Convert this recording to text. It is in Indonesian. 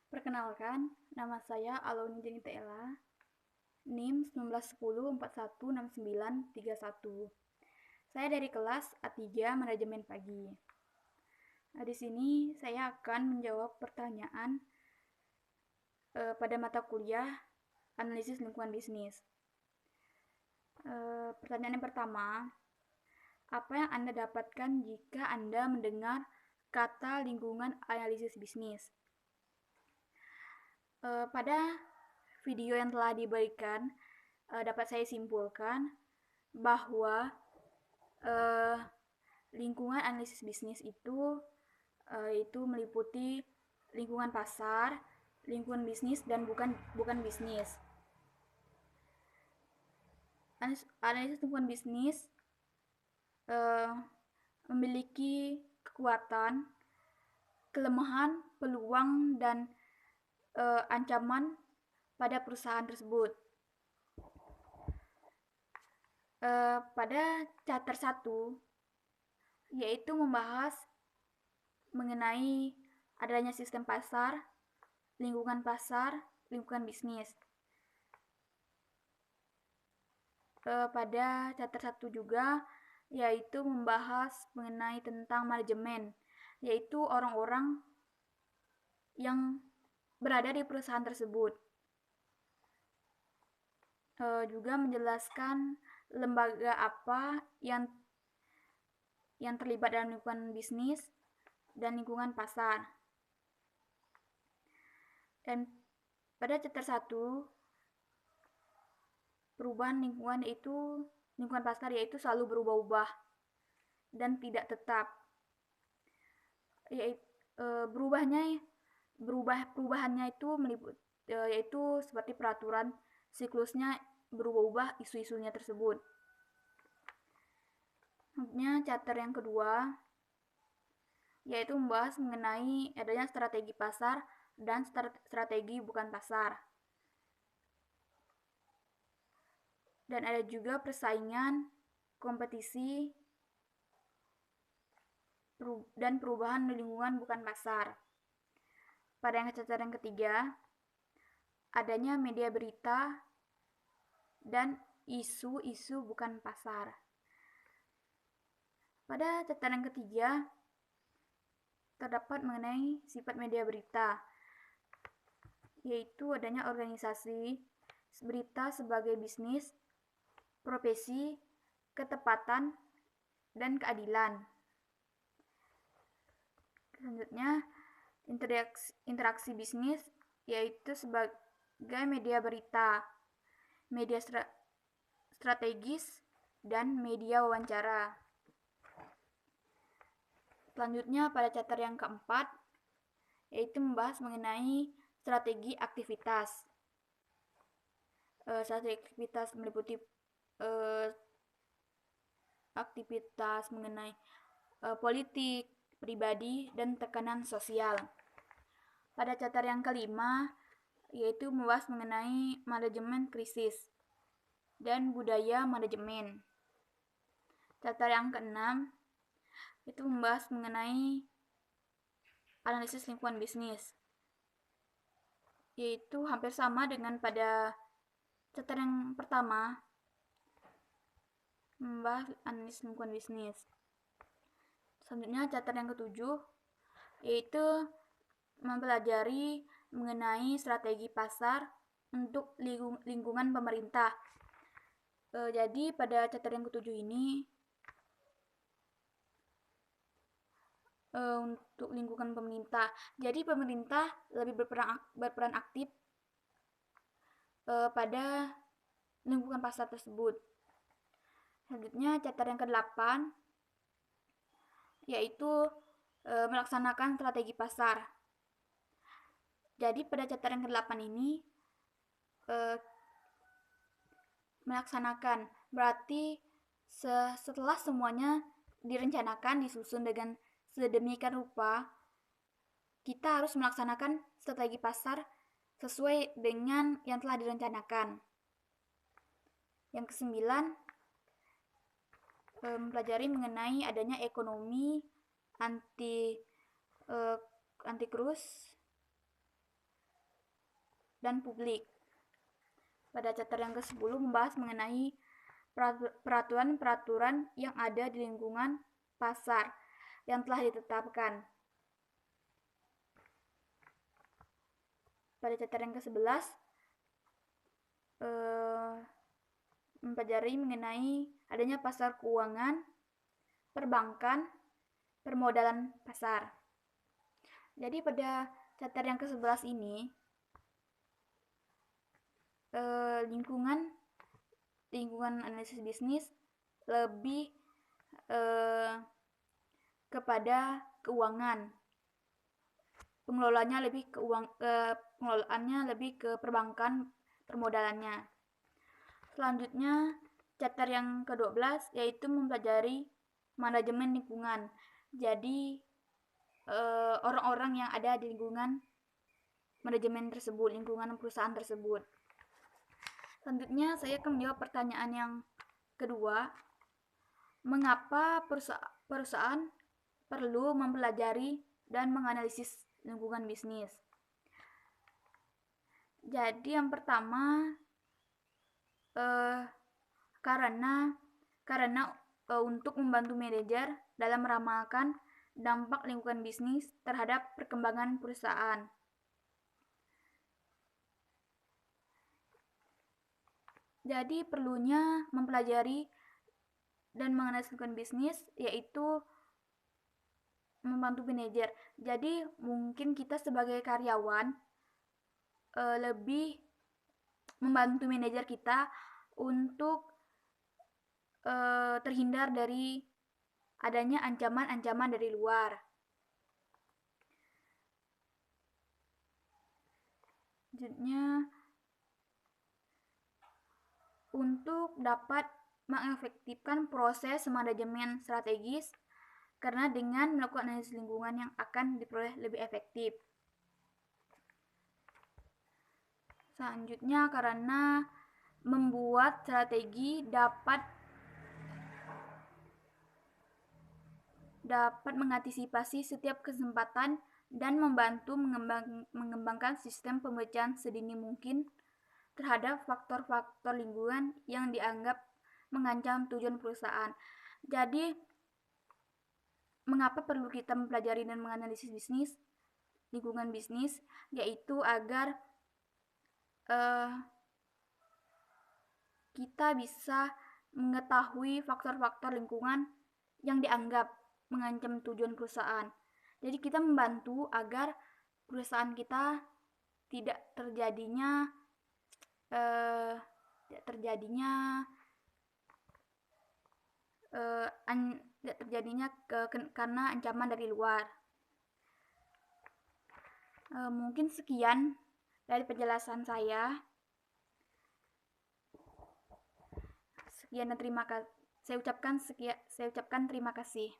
Perkenalkan, nama saya Aloni Jenita Ella, NIM 1910416931. Saya dari kelas A3 Manajemen Pagi. Di sini saya akan menjawab pertanyaan pada mata kuliah Analisis Lingkungan Bisnis. Pertanyaan yang pertama, apa yang Anda dapatkan jika Anda mendengar kata lingkungan analisis bisnis? Pada video yang telah diberikan, dapat saya simpulkan bahwa lingkungan analisis bisnis itu meliputi lingkungan pasar, lingkungan bisnis, dan bukan bisnis. Analisis lingkungan bisnis memiliki kekuatan, kelemahan, peluang, dan ancaman pada perusahaan tersebut. Pada chapter 1 yaitu membahas mengenai adanya sistem pasar, lingkungan bisnis. Pada chapter 1 juga yaitu membahas mengenai tentang manajemen, yaitu orang-orang yang berada di perusahaan tersebut. Juga menjelaskan lembaga apa yang terlibat dalam lingkungan bisnis dan lingkungan pasar. Dan pada chapter 1, perubahan lingkungan pasar yaitu selalu berubah-ubah dan tidak tetap. Perubahannya itu yaitu seperti peraturan, siklusnya berubah-ubah isu-isunya tersebut. Selanjutnya chapter yang kedua yaitu membahas mengenai adanya strategi pasar dan strategi bukan pasar. Dan ada juga persaingan, kompetisi, dan perubahan lingkungan bukan pasar. Pada yang chapter yang ketiga, adanya media berita dan isu-isu bukan pasar. Pada chapter yang ketiga, terdapat mengenai sifat media berita, yaitu adanya organisasi berita sebagai bisnis, profesi, ketepatan, dan keadilan. Selanjutnya, interaksi bisnis, yaitu sebagai media berita, media strategis, dan media wawancara. Selanjutnya pada chapter yang keempat, yaitu membahas mengenai strategi aktivitas. Strategi aktivitas meliputi aktivitas mengenai politik, pribadi, dan tekanan sosial. Pada chapter yang kelima, yaitu membahas mengenai manajemen krisis dan budaya manajemen. Chapter yang keenam, itu membahas mengenai analisis lingkungan bisnis, yaitu hampir sama dengan pada chapter yang pertama, membahas analisis lingkungan bisnis. Selanjutnya chapter yang ketujuh, yaitu mempelajari mengenai strategi pasar untuk lingkungan pemerintah. Jadi pada chapter yang ketujuh ini untuk lingkungan pemerintah. Jadi pemerintah lebih berperan aktif pada lingkungan pasar tersebut. Selanjutnya chapter yang ke-8 yaitu melaksanakan strategi pasar. Jadi pada chapter yang ke-8 ini melaksanakan, berarti setelah semuanya direncanakan, disusun dengan sedemikian rupa, kita harus melaksanakan strategi pasar sesuai dengan yang telah direncanakan. Yang ke-9, mempelajari mengenai adanya ekonomi anti krus dan publik. Pada chapter yang ke-10 membahas mengenai peraturan-peraturan yang ada di lingkungan pasar yang telah ditetapkan. Pada chapter yang ke-11 mempelajari mengenai adanya pasar keuangan, perbankan, permodalan pasar. Jadi pada chapter yang ke-11 ini lingkungan analisis bisnis lebih kepada keuangan. Pengelolaannya lebih ke perbankan, permodalannya. Selanjutnya chapter yang ke-12 yaitu mempelajari manajemen lingkungan. Jadi orang-orang yang ada di lingkungan manajemen tersebut, lingkungan perusahaan tersebut. Selanjutnya saya akan menjawab pertanyaan yang kedua, mengapa perusahaan perlu mempelajari dan menganalisis lingkungan bisnis? Jadi yang pertama karena untuk membantu manajer dalam meramalkan dampak lingkungan bisnis terhadap perkembangan perusahaan. Jadi perlunya mempelajari dan menganalisis lingkungan bisnis yaitu membantu manajer. Jadi mungkin kita sebagai karyawan lebih membantu manajer kita untuk terhindar dari adanya ancaman-ancaman dari luar. Selanjutnya, untuk dapat mengefektifkan proses manajemen strategis karena dengan melakukan analisis lingkungan yang akan diperoleh lebih efektif. Selanjutnya, karena membuat strategi dapat mengantisipasi setiap kesempatan dan membantu mengembangkan sistem pemecatan sedini mungkin terhadap faktor-faktor lingkungan yang dianggap mengancam tujuan perusahaan. Jadi, mengapa perlu kita mempelajari dan menganalisis lingkungan bisnis, yaitu agar kita bisa mengetahui faktor-faktor lingkungan yang dianggap mengancam tujuan perusahaan. Jadi kita membantu agar perusahaan kita tidak terjadinya karena ancaman dari luar. Mungkin sekian dari penjelasan saya. Sekian dan terima kasih. Saya ucapkan terima kasih.